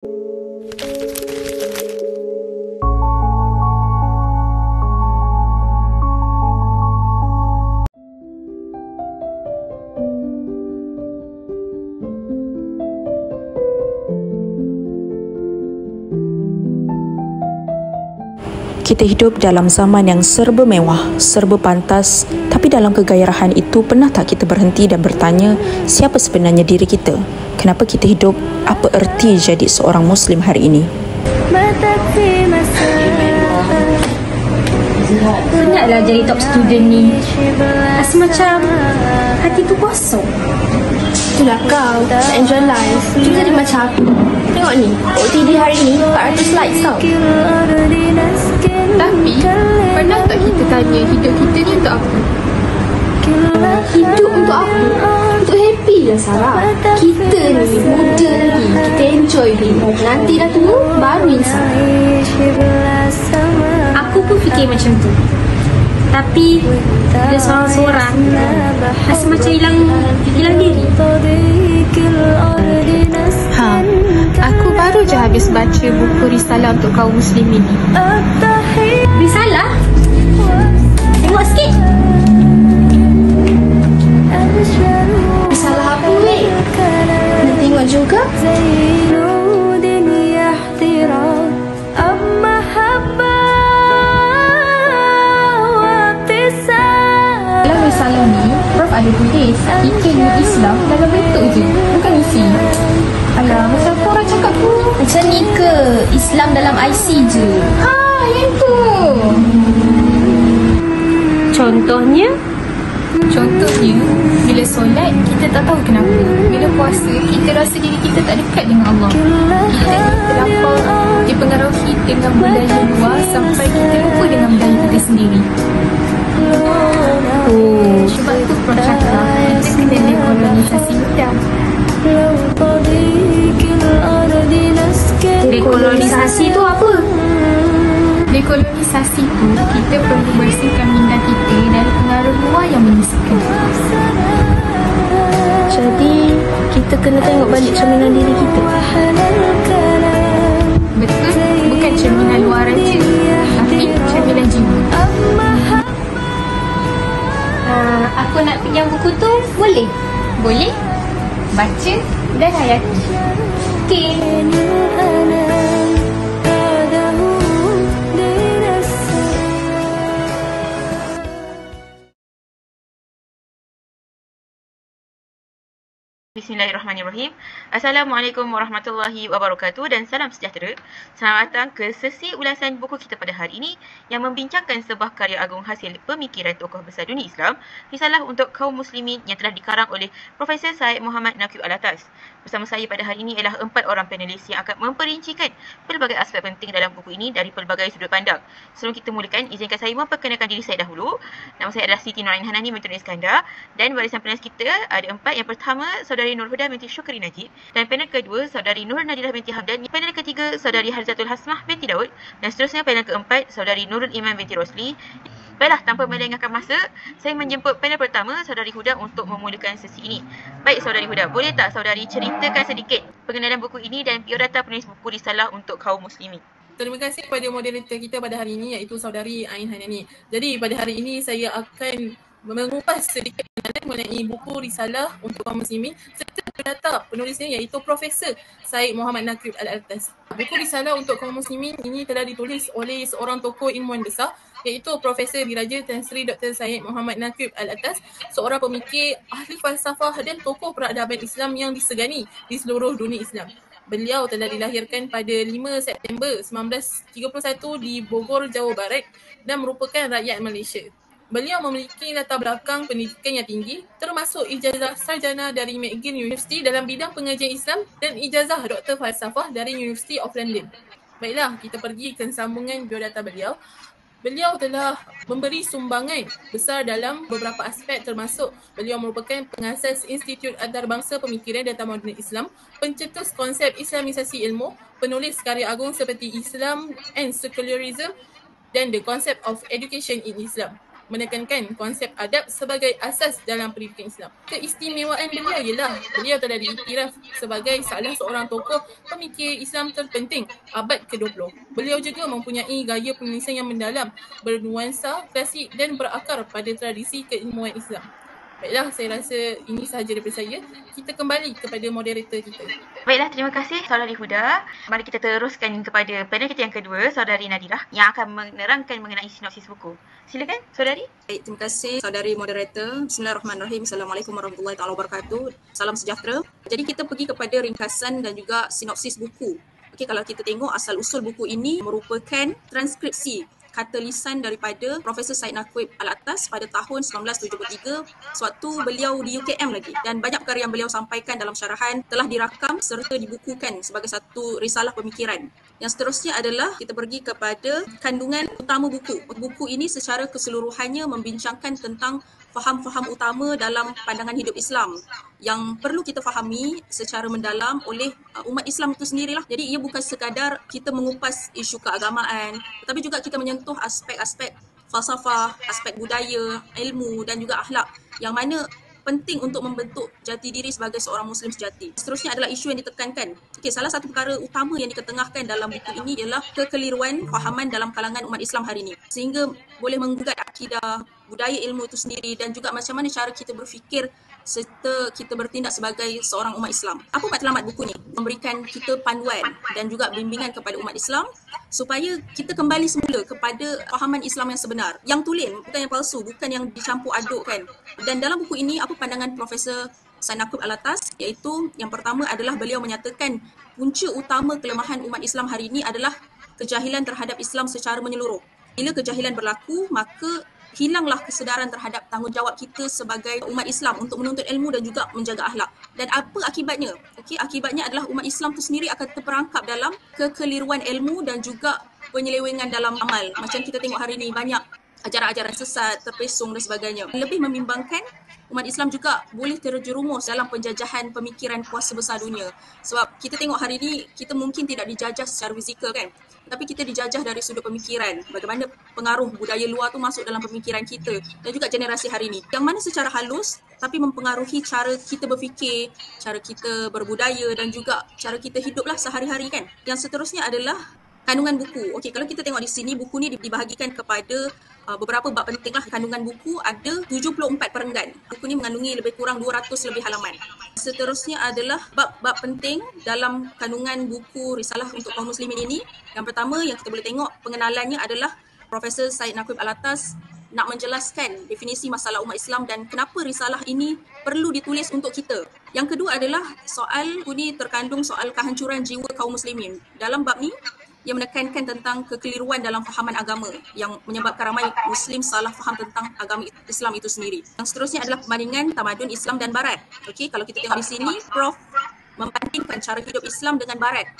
Kita hidup dalam zaman yang serba mewah, serba pantas, tapi dalam kegairahan itu pernah tak kita berhenti dan bertanya siapa sebenarnya diri kita? Kenapa kita hidup? Apa erti jadi seorang Muslim hari ini? Penatlah jadi top student ni. Rasa macam hati tu kosong. Itulah kau, nak enjoy life. Cuba jadi macam aku. Tengok ni, OTD hari ni 400 likes tau. Tapi, pernah tak kita tanya hidup kita ni untuk apa? Hidup untuk apa? Untuk happy lah Sarah. Kita ni muda lagi, kita enjoy ni. Nanti dah tua, baru insaf. Aku pun fikir macam tu. Tapi bila seorang-seorang rasa macam hilang diri. Aku baru je habis baca buku Risalah untuk kaum muslimin ni. Risalah? Tengok sikit. Risalah apa weh? Nak tengok juga? Dalam risalah ni, Prof ada tulis kita ni Islam dalam bentuk je, bukan isi. Alah, macam korang cakap tu. Macam ni ke? Islam dalam IC je. Yang tu. Contohnya, bila solat, kita tak tahu kenapa. Bila puasa, kita rasa diri kita tak dekat dengan Allah. Kita terlampau dipengaruhi dengan budaya luar sampai kita lupa dengan budaya kita sendiri. Sebab tu Prof cakap, kita kena dekolonisasi hidup. dekolonisasi tu apa? Dekolonisasi tu, kita perlu bersihkan minda kita dari pengaruh luar yang menyesatkan. Jadi, kita kena tengok balik cerminan diri kita. Betul, bukan cerminan luar aja, tapi cerminan jiwa. Aku nak pinjam buku tu, boleh? Boleh? Baca dan hayati. Okey. Bismillahirrahmanirrahim. Assalamualaikum warahmatullahi wabarakatuh dan salam sejahtera. Selamat datang ke sesi ulasan buku kita pada hari ini yang membincangkan sebuah karya agung hasil pemikiran tokoh besar dunia Islam, Risalah untuk kaum muslimin yang telah dikarang oleh Profesor Syed Muhammad Naqib Alatas. Bersama saya pada hari ini ialah 4 orang panelis yang akan memperincikan pelbagai aspek penting dalam buku ini dari pelbagai sudut pandang. Sebelum kita mulakan, izinkan saya memperkenalkan diri saya dahulu. Nama saya adalah Siti Nurain Hanani Menteri Iskandar dan barisan panelis kita ada 4. Yang pertama, Saudari Nur Huda binti Syukri Najib, dan panel kedua Saudari Nur Nadilah binti Hamdan, panel ketiga Saudari Harzatul Hasmah binti Daud, dan seterusnya panel keempat Saudari Nurul Iman binti Rosli. Baiklah, tanpa melengahkan masa, saya menjemput panel pertama Saudari Huda untuk memulakan sesi ini. Baik Saudari Huda, boleh tak Saudari ceritakan sedikit pengenalan buku ini dan biodata penulis buku Risalah untuk kaum muslimin? Terima kasih kepada moderator kita pada hari ini iaitu Saudari Ain Hanani. Jadi pada hari ini saya akan mengupas sedikit mengenai buku Risalah untuk kaum muslimin serta biodata penulisnya iaitu Profesor Syed Muhammad Naqib Alatas. Buku Risalah untuk kaum muslimin ini telah ditulis oleh seorang tokoh ilmuwan besar iaitu Profesor Diraja Tan Sri Dr. Syed Muhammad Naqib Alatas, seorang pemikir, ahli falsafah dan tokoh peradaban Islam yang disegani di seluruh dunia Islam. Beliau telah dilahirkan pada 5 September 1931 di Bogor, Jawa Barat dan merupakan rakyat Malaysia. Beliau memiliki latar belakang pendidikan yang tinggi, termasuk ijazah sarjana dari McGill University dalam bidang pengajian Islam dan ijazah Doktor Falsafah dari University of London. Baiklah, kita pergi ke sambungan biodata beliau. Beliau telah memberi sumbangan besar dalam beberapa aspek, termasuk beliau merupakan pengasas Institut Antarabangsa Pemikiran dan Tamadun Islam, pencetus konsep Islamisasi ilmu, penulis karya agung seperti Islam and Secularism dan The Concept of Education in Islam. menekankan konsep adab sebagai asas dalam pendidikan Islam. Keistimewaan beliau ialah beliau telah diiktiraf sebagai salah seorang tokoh pemikir Islam terpenting abad ke-20. Beliau juga mempunyai gaya penulisan yang mendalam, bernuansa klasik dan berakar pada tradisi keilmuan Islam. Baiklah, saya rasa ini sahaja daripada saya. Kita kembali kepada moderator kita. Baiklah, terima kasih Saudari Huda. Mari kita teruskan kepada panel kita yang kedua, Saudari Nadirah, yang akan menerangkan mengenai sinopsis buku. Silakan, Saudari. Baik, terima kasih Saudari Moderator. Bismillahirrahmanirrahim. Assalamualaikum warahmatullahi wabarakatuh. Salam sejahtera. Jadi kita pergi kepada ringkasan dan juga sinopsis buku. Okey, kalau kita tengok asal-usul buku ini merupakan transkripsi kata lisan daripada Profesor Syed Naqib Al-Attas pada tahun 1973 sewaktu beliau di UKM lagi, dan banyak perkara yang beliau sampaikan dalam syarahan telah dirakam serta dibukukan sebagai satu risalah pemikiran. Yang seterusnya adalah kita pergi kepada kandungan utama buku. Buku ini secara keseluruhannya membincangkan tentang faham-faham utama dalam pandangan hidup Islam yang perlu kita fahami secara mendalam oleh umat Islam itu sendirilah. Jadi ia bukan sekadar kita mengupas isu keagamaan, tetapi juga kita menyentuh aspek-aspek falsafah, aspek budaya, ilmu dan juga akhlak yang mana penting untuk membentuk jati diri sebagai seorang Muslim sejati. Seterusnya adalah isu yang ditekankan. Okey, salah satu perkara utama yang diketengahkan dalam buku ini ialah kekeliruan fahaman dalam kalangan umat Islam hari ini, sehingga boleh menggugat akidah, budaya ilmu itu sendiri dan juga macam mana cara kita berfikir serta kita bertindak sebagai seorang umat Islam. Apa matlamat buku ni? Memberikan kita panduan dan juga bimbingan kepada umat Islam supaya kita kembali semula kepada fahaman Islam yang sebenar, yang tulen, bukan yang palsu, bukan yang dicampur adukkan. Dan dalam buku ini apa pandangan Profesor Syed Naqib Al-Attas, iaitu yang pertama adalah beliau menyatakan punca utama kelemahan umat Islam hari ini adalah kejahilan terhadap Islam secara menyeluruh. Bila kejahilan berlaku, maka hilanglah kesedaran terhadap tanggungjawab kita sebagai umat Islam untuk menuntut ilmu dan juga menjaga akhlak. Dan apa akibatnya? Okey, akibatnya adalah umat Islam itu sendiri akan terperangkap dalam kekeliruan ilmu dan juga penyelewengan dalam amal. Macam kita tengok hari ini banyak ajaran-ajaran sesat, terpesong dan sebagainya. Lebih membimbangkan, umat Islam juga boleh terjerumus dalam penjajahan pemikiran kuasa besar dunia. Sebab kita tengok hari ini, kita mungkin tidak dijajah secara fizikal kan, tapi kita dijajah dari sudut pemikiran. Bagaimana pengaruh budaya luar tu masuk dalam pemikiran kita dan juga generasi hari ini. Yang mana secara halus tapi mempengaruhi cara kita berfikir, cara kita berbudaya dan juga cara kita hiduplah sehari-hari kan. Yang seterusnya adalah kandungan buku. Okey, kalau kita tengok di sini, buku ni dibahagikan kepada beberapa bab penting lah. Kandungan buku ada 74 perenggan. Buku ni mengandungi lebih kurang 200 lebih halaman. Seterusnya adalah bab-bab penting dalam kandungan buku risalah untuk kaum muslimin ini. Yang pertama yang kita boleh tengok pengenalannya adalah Profesor Syed Naqib Al-Attas nak menjelaskan definisi masalah umat Islam dan kenapa risalah ini perlu ditulis untuk kita. Yang kedua adalah soal, ini terkandung soal kehancuran jiwa kaum muslimin. Dalam bab ni, ia menekankan tentang kekeliruan dalam fahaman agama yang menyebabkan ramai Muslim salah faham tentang agama Islam itu sendiri. Yang seterusnya adalah perbandingan tamadun Islam dan Barat. Okey, kalau kita tengok di sini, Prof membandingkan cara hidup Islam dengan Barat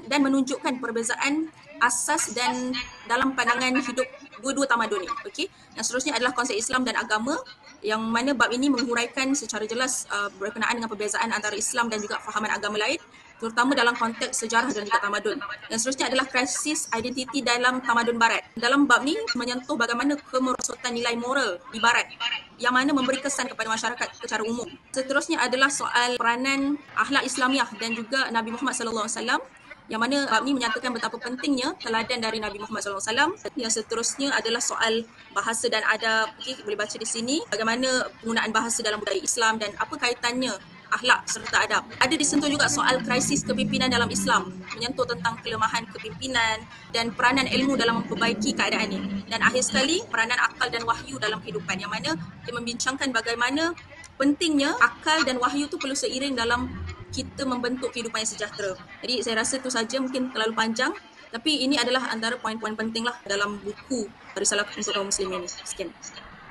dan menunjukkan perbezaan asas dan dalam pandangan hidup dua-dua tamadun ni. Okey, yang seterusnya adalah konsep Islam dan agama, yang mana bab ini menghuraikan secara jelas berkenaan dengan perbezaan antara Islam dan juga fahaman agama lain, terutama dalam konteks sejarah dan juga tamadun. Yang seterusnya adalah krisis identiti dalam tamadun Barat. Dalam bab ni menyentuh bagaimana kemerosotan nilai moral di Barat yang mana memberi kesan kepada masyarakat secara umum. Seterusnya adalah soal peranan akhlak Islamiah dan juga Nabi Muhammad SAW, yang mana bab ni menyatakan betapa pentingnya teladan dari Nabi Muhammad SAW. Yang seterusnya adalah soal bahasa dan adab. Okay, boleh baca di sini bagaimana penggunaan bahasa dalam budaya Islam dan apa kaitannya akhlak serta adab. Ada disentuh juga soal krisis kepimpinan dalam Islam, menyentuh tentang kelemahan kepimpinan dan peranan ilmu dalam memperbaiki keadaan ini. Dan akhir sekali, peranan akal dan wahyu dalam kehidupan, yang mana dia membincangkan bagaimana pentingnya akal dan wahyu itu perlu seiring dalam kita membentuk kehidupan yang sejahtera. Jadi saya rasa itu saja, mungkin terlalu panjang, tapi ini adalah antara poin-poin penting lah dalam buku Risalah untuk Kaum Muslimin ini. Sekian.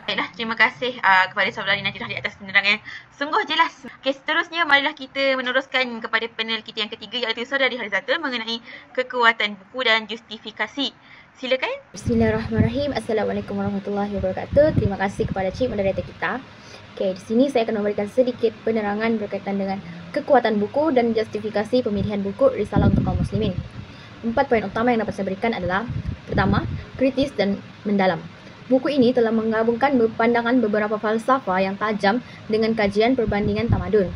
Baiklah, terima kasih kepada Saudari Nadirah di atas penerangan yang sungguh jelas. Okey, seterusnya marilah kita meneruskan kepada panel kita yang ketiga, iaitu Saudari Harizatul mengenai kekuatan buku dan justifikasi. Silakan. Bismillahirrahmanirrahim. Assalamualaikum warahmatullahi wabarakatuh. Terima kasih kepada Cik Moderator kita. Okey, di sini saya akan memberikan sedikit penerangan berkaitan dengan kekuatan buku dan justifikasi pemilihan buku Risalah untuk Kaum Muslimin. 4 poin utama yang dapat saya berikan adalah: pertama, kritis dan mendalam. Buku ini telah menggabungkan pandangan beberapa falsafah yang tajam dengan kajian perbandingan tamadun.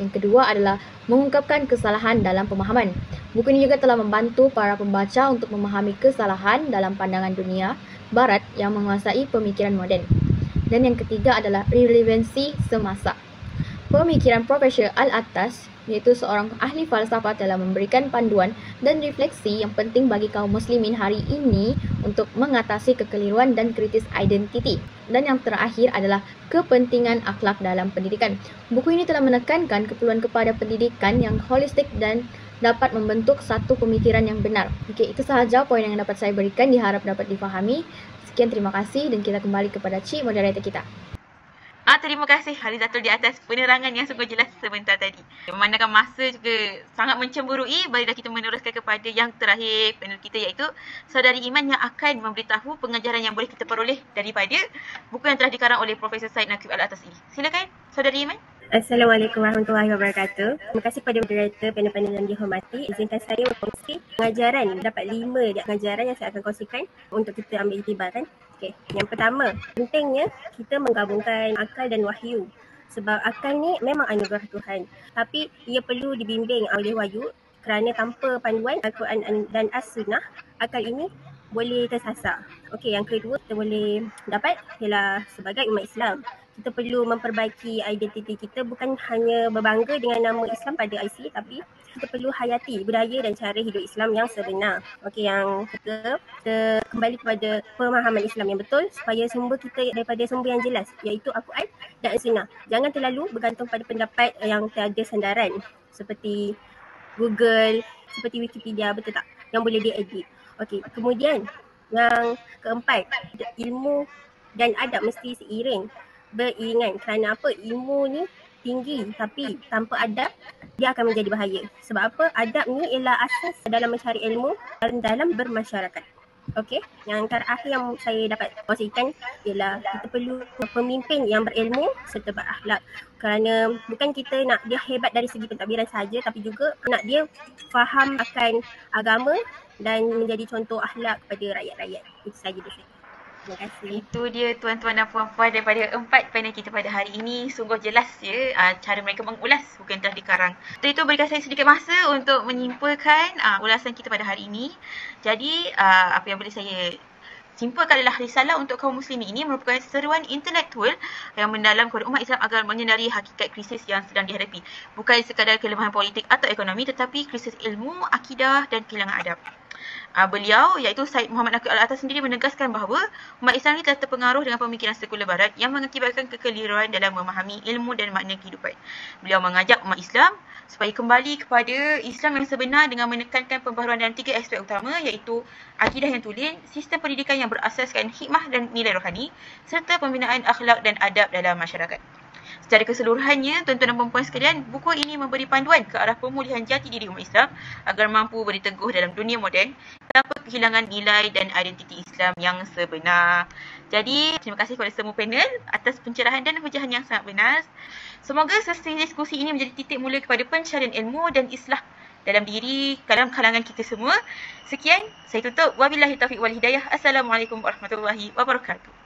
Yang kedua adalah mengungkapkan kesalahan dalam pemahaman. Buku ini juga telah membantu para pembaca untuk memahami kesalahan dalam pandangan dunia Barat yang menguasai pemikiran moden. Dan yang ketiga adalah relevansi semasa. Pemikiran Profesor Al-Attas, iaitu seorang ahli falsafah, telah memberikan panduan dan refleksi yang penting bagi kaum muslimin hari ini untuk mengatasi kekeliruan dan kritis identiti. Dan yang terakhir adalah kepentingan akhlak dalam pendidikan. Buku ini telah menekankan keperluan kepada pendidikan yang holistik dan dapat membentuk satu pemikiran yang benar. Okey, itu sahaja poin yang dapat saya berikan, diharap dapat difahami. Sekian, terima kasih, dan kita kembali kepada Cik moderator kita. Terima kasih Halizatul di atas penerangan yang sungguh jelas sebentar tadi. Memandangkan masa juga sangat mencemburui, barulah kita meneruskan kepada yang terakhir panel kita, iaitu Saudari Iman yang akan memberitahu pengajaran yang boleh kita peroleh daripada buku yang telah dikarang oleh Profesor Syed Naqib Al-Attas ini. Silakan Saudari Iman. Assalamualaikum warahmatullahi wabarakatuh. Terima kasih kepada moderator panel-panel yang dihormati. Izinkan saya berkongsi pengajaran. Dapat 5 pengajaran yang saya akan kongsikan untuk kita ambil iktibaran. Okey, yang pertama, pentingnya kita menggabungkan akal dan wahyu. Sebab akal ni memang anugerah Tuhan, tapi ia perlu dibimbing oleh wahyu, kerana tanpa panduan Al-Quran dan As-Sunnah, akal ini boleh tersasar. Okey, yang kedua kita boleh dapat ialah sebagai umat Islam, kita perlu memperbaiki identiti kita, bukan hanya berbangga dengan nama Islam pada IC, tapi kita perlu hayati budaya dan cara hidup Islam yang sebenar. Okey, yang ketiga, kita kembali kepada pemahaman Islam yang betul supaya sumber kita daripada sumber yang jelas, iaitu Al-Quran dan As-Sunnah. Jangan terlalu bergantung pada pendapat yang tiada sandaran seperti Google, seperti Wikipedia, betul tak? Yang boleh diedit. Okey, kemudian yang keempat, ilmu dan adab mesti seiring, beriringan. Kerana apa? Ilmu ni tinggi tapi tanpa adab dia akan menjadi bahaya. Sebab apa? Adab ni ialah asas dalam mencari ilmu dan dalam bermasyarakat. Okey, yang terakhir yang saya dapat kongsikan ialah kita perlu pemimpin yang berilmu serta berakhlak. Kerana bukan kita nak dia hebat dari segi pentadbiran saja, tapi juga nak dia faham akan agama dan menjadi contoh akhlak kepada rakyat-rakyat. Itu saja dari saya. Terima kasih. Itu dia tuan-tuan dan puan-puan daripada 4 panel kita pada hari ini. Sungguh jelas ya cara mereka mengulas buku yang telah dikarang. Untuk itu berikan saya sedikit masa untuk menyimpulkan ulasan kita pada hari ini. Jadi apa yang boleh saya simpulkan adalah risalah untuk kaum muslimin ini merupakan seruan intelektual yang mendalam kepada umat Islam agar menyedari hakikat krisis yang sedang dihadapi. Bukan sekadar kelemahan politik atau ekonomi, tetapi krisis ilmu, akidah dan kehilangan adab. Beliau iaitu Syed Muhammad Naqib Al-Attas sendiri menegaskan bahawa umat Islam ini telah terpengaruh dengan pemikiran sekular barat yang mengakibatkan kekeliruan dalam memahami ilmu dan makna kehidupan. Beliau mengajak umat Islam supaya kembali kepada Islam yang sebenar dengan menekankan pembaharuan dalam 3 aspek utama, iaitu akidah yang tulen, sistem pendidikan yang berasaskan hikmah dan nilai rohani, serta pembinaan akhlak dan adab dalam masyarakat. Secara keseluruhannya, tuan-tuan dan puan-puan sekalian, buku ini memberi panduan ke arah pemulihan jati diri umat Islam agar mampu berteguh dalam dunia moden tanpa kehilangan nilai dan identiti Islam yang sebenar. Jadi, terima kasih kepada semua panel atas pencerahan dan hujahan yang sangat benar. Semoga sesi diskusi ini menjadi titik mula kepada pencarian ilmu dan islah dalam diri, dalam kalangan kita semua. Sekian, saya tutup. Wabillahi taufiq wal hidayah. Assalamualaikum warahmatullahi wabarakatuh.